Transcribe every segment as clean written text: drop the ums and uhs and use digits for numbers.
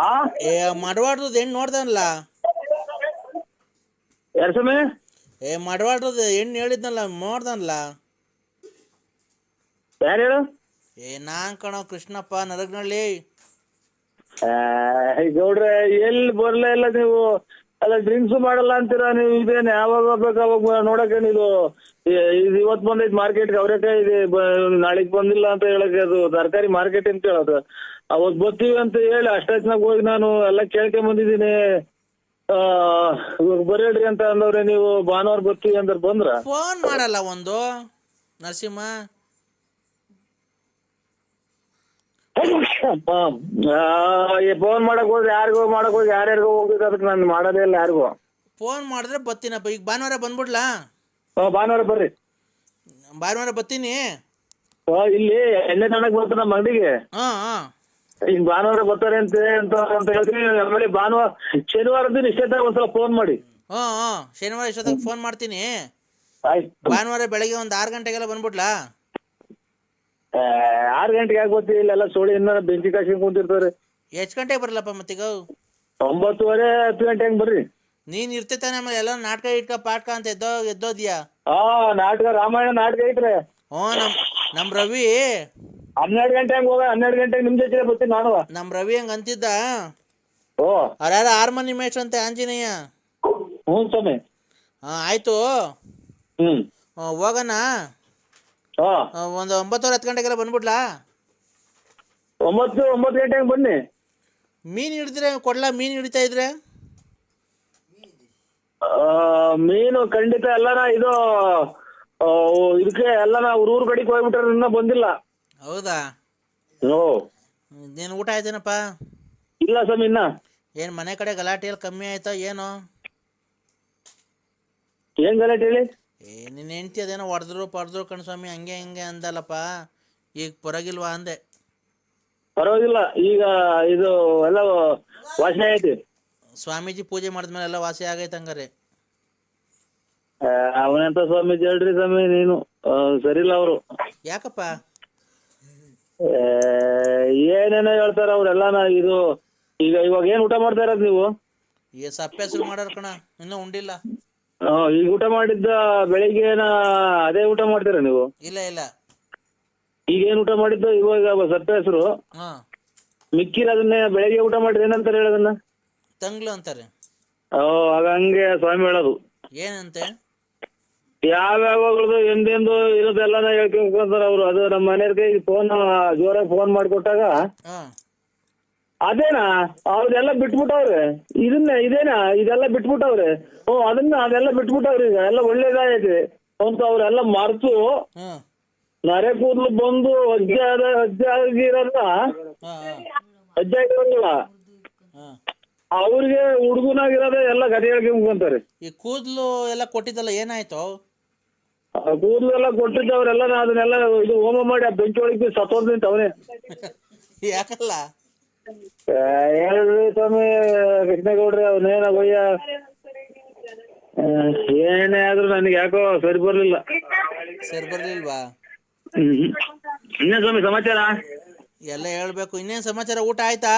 ಆ ಮಡವಾಡ್ರದ್ದು ಹೆಣ್ಣು ನೋಡ್ದಲ್ಲ. ಯಾರ ಸಮಯ ಮಡವಾಡ್ರದ್ದು ಹೆಣ್ಣು ಹೇಳಿದ್ನಲ್ಲ ನೋಡ್ದಲ್ಲ. ಯಾರು ಹೇಳು? ನಾನ್ ಕಣೋ ಕೃಷ್ಣಪ್ಪ ನರಗ್ನಳ್ಳಿ. ಗೌಡ್ರೆ ಎಲ್ಲಿ ಬರ್ಲೇ ಇಲ್ಲ ನೀವು. ಅಲ್ಲ ಡ್ರಿಂಕ್ಸ್ ಮಾಡಲ್ಲ ಅಂತೀರಾ ನೀವು. ಇದೇನು ಯಾವಾಗ ಹೋಗ್ಬೇಕು ಅವಾಗ ನೋಡಕ್ಕೆ ಇದು ಇವತ್ತು ಬಂದೈತಿ ಮಾರ್ಕೆಟ್ಗೆ ಅವರೇಕಾಯಿ ಇದೆ. ನಾಳೆಗ್ ಬಂದಿಲ್ಲ ಅಂತ ಹೇಳಕ್ಕೆ ಅದು ತರಕಾರಿ ಮಾರ್ಕೆಟ್ ಅಂತ ಹೇಳೋದು. ಅವತ್ ಬರ್ತೀವಿ ಅಂತ ಹೇಳಿ ಅಷ್ಟಾಚ್ನಾಗ ಹೋಗಿ ನಾನು ಎಲ್ಲ ಕೇಳ್ಕೊಂಡ್ ಬಂದಿದ್ದೀನಿ. ಬರೇಳ್ರಿ ಅಂತ ಅಂದವ್ರೆ ನೀವು. ಭಾನುವಾರ ಬರ್ತೀವಿ ಅಂದ್ರೆ ಬಂದ್ರ ಫೋನ್ ಮಾಡಲ್ಲ ಒಂದು ನರಸಿಂಹ. ಫೋನ್ ಮಾಡಕ್ ಹೋದ್ರೆ ಯಾರಿಗೋ ಮಾಡಕ್ ಹೋಗಿ ಯಾರ್ಯಾರಿಗೋ ಹೋಗ್ಬೇಕು. ಅದಕ್ಕೆ ನಾನು ಮಾಡೋದೇ ಇಲ್ಲ ಯಾರಿಗೂ. ಫೋನ್ ಮಾಡಿದ್ರೆ ಬತ್ತೀನಪ್ಪ. ಈಗ ಭಾನುವಾರ ಬಂದ್ಬಿಡ್ಲಾ? ಭಾನುವಾರ ಬರ್ರಿ. ಭಾನುವಾರ ಬತ್ತೀನಿ. ಇಲ್ಲಿ ಎಣ್ಣೆ ತನಕ ಬರ್ತಾರೆ ನಮ್ಮ ಅಂಗಡಿಗೆ. ಈಗ ಭಾನುವಾರ ಬರ್ತಾರೆ ಅಂತ ಹೇಳ್ತೀನಿ. ಆಮೇಲೆ ಭಾನುವಾರ ಶನಿವಾರ ದಿನ ಇಷ್ಟೇ ಒಂದ್ಸಲ ಫೋನ್ ಮಾಡಿ. ಶನಿವಾರ ಇಷ್ಟೊತ್ತಿಗೆ ಫೋನ್ ಮಾಡ್ತೀನಿ. ಆಯ್ತು. ಭಾನುವಾರ ಬೆಳಗ್ಗೆ ಒಂದು 6 ಗಂಟೆಗೆಲ್ಲ ಬಂದ್ಬಿಡ್ಲಾ? 6 ಗಂಟೆಗೆ ಆಗ್ಬೋದು. ಇಲ್ಲೆಲ್ಲ ಸೋಳಿ ಇನ್ನ ಬೆಂಕಿ ಕಾಯ್ಸ್ಕೊಂಡ್ ಕುಂತಿರ್ತಾರೆ. ಎಷ್ಟು ಗಂಟೆಗೆ ಬರಲಪ್ಪ ಮತ್ತೀಗ? 9:30 10 ಗಂಟೆ ಹಂಗ್ ಬರ್ರಿ. ನೀನ್ ಇರ್ತಾನೆ. ಆಮೇಲೆ ಎಲ್ಲ ನಾಟಕ ಇಟ್ಕ ಪಾಠ ಅಂತ ಎದ್ದೋದ್ಯಾ? ನಾಟಕ ರಾಮಾಯಣ ನಾಟಕ ಐತ್ರಿ. ನಮ್ ರವಿ 12 ಗಂಟೆ ಹಂಗ ಹೋಗ. 12 ಗಂಟೆಗೆ ನಿಮ್ ಜೊತೆ ಬರ್ತೀನಿ ನಾನು. ನಮ್ ರವಿ ಹಂಗ ಅಂತಿದ್ದ. ಅವ್ರ ಹಾರ್ಮೋನಿ ಮೇಷ್ಟ್ರ ಅಂತೆ ಆಂಜನೇಯ. ಹ್ಞೂ ಸ್ವಾಮಿ. ಆಯ್ತು ಹೋಗೋಣ. ಒಂದು 9 10 ಗಂಟೆಗೆಲ್ಲ ಬಂದ್ಬಿಡ್ಲಾ? 9 ಗಂಟೆಗೆ ಬನ್ನಿ. ಮೀನ್ ಹಿಡಿದ್ರೆ ಕೊಡ್ಲಾ? ಮೀನ್ ಹಿಡಿತಾ ಇದ್ರೆ ಮೀನು ಖಂಡಿತ. ಎಲ್ಲನ ಇದು ಇದಕ್ಕೆ ಎಲ್ಲನ ಊರ್ ಕಡೆಗೆ ಹೋಗ್ಬಿಟ್ರೆ ಇನ್ನ ಬಂದಿಲ್ಲ. ಹೌದಾ? ನೀನ್ ಊಟ ಆಯ್ತೇನಪ್ಪ? ಇಲ್ಲ ಸ್ವಾಮಿ ಇನ್ನ. ಏನ್ ಮನೆ ಕಡೆ ಗಲಾಟೆ ಎಲ್ಲ ಕಮ್ಮಿ ಆಯ್ತಾ ಏನು? ಏನ್ ಗಲಾಟೆ ಹೇಳಿ? ನಿನ್ನ ಹೆಂಡ್ತಿ ಅದೇನೋ ಹೊಡೆದ್ರು ಕಣ್ಸ್ವಾಮಿ ಹಂಗೆ ಹಿಂಗೆ ಅಂದಲ್ಲಪ್ಪ. ಈಗ ಪರವಾಗಿಲ್ವಾ ಅಂದೆ. ಪರವಾಗಿಲ್ಲ. ಈಗ ಇದು ಎಲ್ಲ ವಾಸನೆ ಐತಿ. ಸ್ವಾಮೀಜಿ ಪೂಜೆ ಮಾಡಿದ್ಮೇಲೆ ಎಲ್ಲ ವಾಸಿ ಆಗೈತೆ ಹಂಗಾರೆ. ಅವನೆಂತ ಸ್ವಾಮೀಜಿ ಹೇಳ್ರಿ ಸ್ವಾಮಿ ನೀವು. ಸರಿಲ್ಲ ಅವರು. ಯಾಕಪ್ಪ? ಏನೇನೋ ಹೇಳ್ತಾರ ಅವ್ರೆಲ್ಲಾನ. ಇದು ಈಗ ಇವಾಗ ಏನ್ ಊಟ ಮಾಡ್ತಾ ಇರೋದು ನೀವು? ಸಪ್ಪೆ ಹೆಸರು ಮಾಡಾರ ಕಣ, ಇನ್ನೂ ಉಂಡಿಲ್ಲ. ಈಗ ಊಟ ಮಾಡಿದ್ದ ಬೆಳಿಗ್ಗೆನ ಅದೇ ಊಟ ಮಾಡ್ತೀರಾ ನೀವು? ಇಲ್ಲ. ಈಗ ಏನ್ ಊಟ ಮಾಡಿದ್ದು ಇವಾಗ ಸಪ್ಪೆ ಹೆಸರು ಮಿಕ್ಕಿರ ಅದನ್ನೇ ಬೆಳಿಗ್ಗೆ ಊಟ ಮಾಡಿದ್ರೆ ಏನಂತಾರೆ ಹೇಳೋದನ್ನ? ತಂಗ್ಳು ಅಂತಾರೆ. ಆಗ ಹಂಗೆ ಸ್ವಾಮಿ ಹೇಳೋದು. ಏನಂತೆ? ಯಾವ್ಯಾವಾಗದು ಎಂದೆಂದು ಇರೋದೆಲ್ಲ ಹೇಳ್ಕೊಂಡ್ತಾರ ಅವ್ರು. ಅದು ನಮ್ಮ ಮನೆಯವ್ರಿಗೆ ಫೋನ್ ಜೋರಾಗಿ ಫೋನ್ ಮಾಡಿಕೊಟ್ಟಾಗ ಅದೇನಾ ಅವ್ರೆಲ್ಲ ಬಿಟ್ಬಿಟ್ಟವ್ರೆ. ಇದೇನಾ ಇದೆಲ್ಲ ಬಿಟ್ಬಿಟ್ಟವ್ರೆ. ಅದೆಲ್ಲ ಬಿಟ್ಬಿಟ್ಟವ್ರಿ. ಈಗ ಎಲ್ಲ ಒಳ್ಳೇದಾಗೈತೆ ಅಂತ ಅವ್ರೆಲ್ಲ ಮರ್ತು ನರೆ ಕೂದಲು ಬಂದು ಅಜ್ಜ ಆಗಿರಲ್ಲ. ಅಜ್ಜ ಆಗಿರೋದಿಲ್ಲ ಅವ್ರಿಗೆ ಹುಡುಗನಾಗಿರೋದೇ ಎಲ್ಲ ಗದೆ ಹೇಳ್ಕೊಂತಾರೆ. ಈ ಕೂದಲು ಎಲ್ಲ ಕೊಟ್ಟಿದ್ದಲ್ಲ ಏನಾಯ್ತು? ಕೂದಲು ಎಲ್ಲ ಕೊಟ್ಟಿದ್ದವ್ರೆಲ್ಲ ಅದನ್ನೆಲ್ಲ ಇದು ಹೋಮ ಮಾಡಿ ಆ ಬೆಂಕಿ ಒಳಗೆ ಸತ್ತೋದ್ ನಿಂತವನೇ. ಯಾಕಲ್ಲ? ಹೇಳ್ರಿ ಸ್ವಾಮಿ ಕೃಷ್ಣೇಗೌಡ್ರಿ. ಅವನೇನ ಗೊಯ್ಯ ಏನೇ ಆದ್ರೂ ನನಗೆ ಯಾಕೋ ಸರಿ ಬರ್ಲಿಲ್ವಾ? ಇನ್ನೇನ್ ಸ್ವಾಮಿ ಸಮಾಚಾರ? ಎಲ್ಲ ಹೇಳ್ಬೇಕು. ಇನ್ನೇನ್ ಸಮಾಚಾರ? ಊಟ ಆಯ್ತಾ?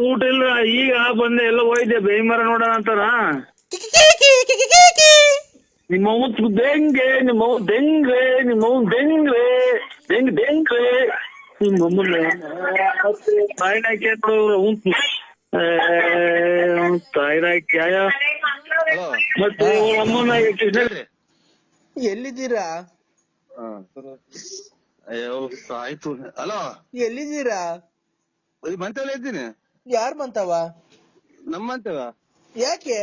ಊಟ ಇಲ್ಲ. ಈಗ ಬಂದೆ. ಎಲ್ಲ ಹೋಯ್ದೆ ಬೇಯಿ ಮರ ನೋಡೋಣ ಅಂತಾರ. ನಿಮ್ಮವ್ ದೆಂಗೆ ನಿಮ್ಮವ್ ದೆಂಗ್ರೆ ನಿಮ್ಮವ್ ದೆಂಗ್ರೆ ದೆಂಗ್ರೆ ನಿಮ್ಮಮ್ಮನ ತಾಯಿನಾಕಿ ತಾಯಿನಾಕಿ ಮತ್ತೆ ಅಮ್ಮನ ಎಲ್ಲಿದ್ದೀರಾ? ಅಯ್ಯೋ ಆಯ್ತು. ಹಲೋ, ಎಲ್ಲಿದ್ದೀರಾ? ಮಂತವ ಇದ್ದೀನಿ. ಯಾರ್ ಮಂತವ? ನಮ್ಮ ಮಂತವ. ಯಾಕೆ?